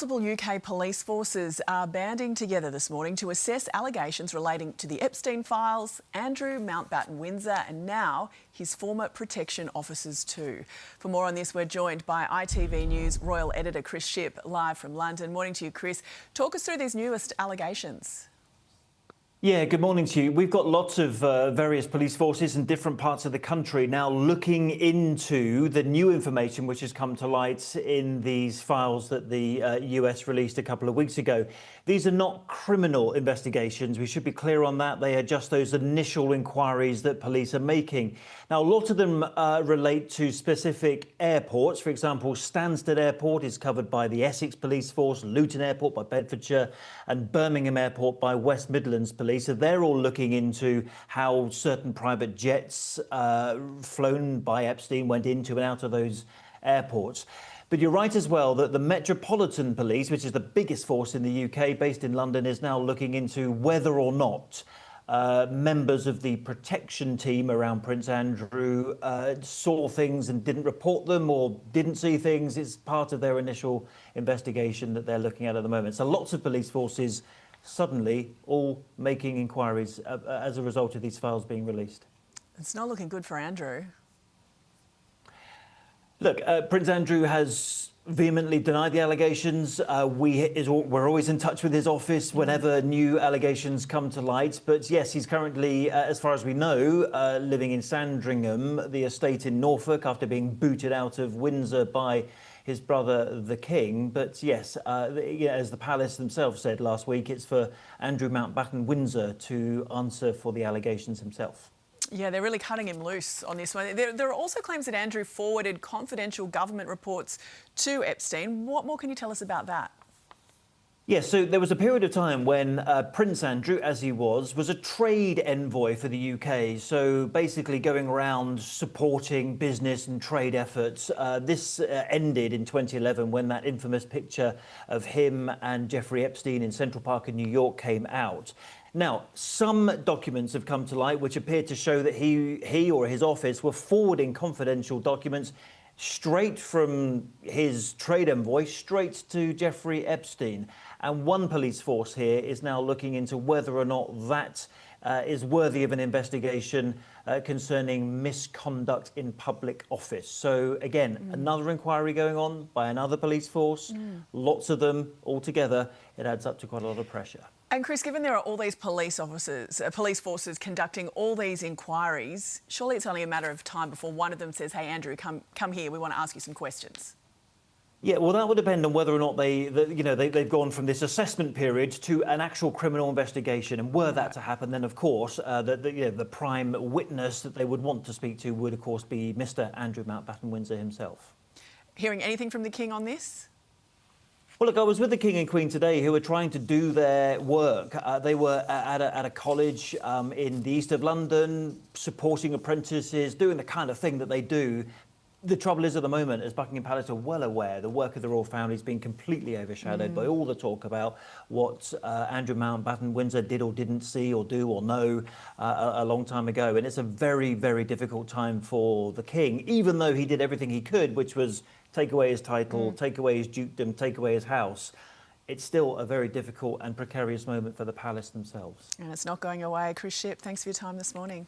Multiple UK police forces are banding together this morning to assess allegations relating to the Epstein files, Andrew Mountbatten-Windsor and now his former protection officers too. For more on this, we're joined by ITV News Royal Editor Chris Shipp, live from London. Morning to you, Chris. Talk us through these newest allegations. Yeah, good morning to you. We've got lots of various police forces in different parts of the country now looking into the new information which has come to light in these files that the US released a couple of weeks ago. These are not criminal investigations. We should be clear on that. They are just those initial inquiries that police are making. Now, a lot of them relate to specific airports. For example, Stansted Airport is covered by the Essex Police Force, Luton Airport by Bedfordshire, and Birmingham Airport by West Midlands Police. So they're all looking into how certain private jets flown by Epstein went into and out of those airports. But you're right as well that the Metropolitan Police, which is the biggest force in the UK, based in London, is now looking into whether or not members of the protection team around Prince Andrew saw things and didn't report them or didn't see things. It's part of their initial investigation that they're looking at the moment. So lots of police forces suddenly all making inquiries as a result of these files being released. It's not looking good for Andrew. Look, Prince Andrew has vehemently denied the allegations. We're always in touch with his office whenever new allegations come to light. But yes, he's currently, as far as we know, living in Sandringham, the estate in Norfolk, after being booted out of Windsor by his brother, the King. But yes, as the palace themselves said last week, it's for Andrew Mountbatten-Windsor to answer for the allegations himself. Yeah, they're really cutting him loose on this one. There are also claims that Andrew forwarded confidential government reports to Epstein. What more can you tell us about that? Yes, so there was a period of time when Prince Andrew, as he was a trade envoy for the UK. So basically going around supporting business and trade efforts. This ended in 2011 when that infamous picture of him and Jeffrey Epstein in Central Park in New York came out. Now, some documents have come to light which appear to show that he or his office were forwarding confidential documents straight from his trade envoy straight to Jeffrey Epstein. And one police force here is now looking into whether or not that is worthy of an investigation concerning misconduct in public office. So again, another inquiry going on by another police force, lots of them all together. It adds up to quite a lot of pressure. And Chris, given there are all these police forces conducting all these inquiries, surely it's only a matter of time before one of them says, "Hey, Andrew, come here. We want to ask you some questions." Yeah, well, that would depend on whether or not they've gone from this assessment period to an actual criminal investigation. And were that to happen, then of course the prime witness that they would want to speak to would of course be Mr. Andrew Mountbatten-Windsor himself. Hearing anything from the King on this? Well, look, I was with the King and Queen today who were trying to do their work. They were at a college in the east of London, supporting apprentices, doing the kind of thing that they do. The trouble is, at the moment, as Buckingham Palace are well aware, the work of the royal family has been completely overshadowed by all the talk about what Andrew Mountbatten-Windsor did or didn't see or do or know a long time ago. And it's a very, very difficult time for the King, even though he did everything he could, which was take away his title, take away his dukedom, take away his house. It's still a very difficult and precarious moment for the palace themselves. And it's not going away. Chris Shipp, thanks for your time this morning.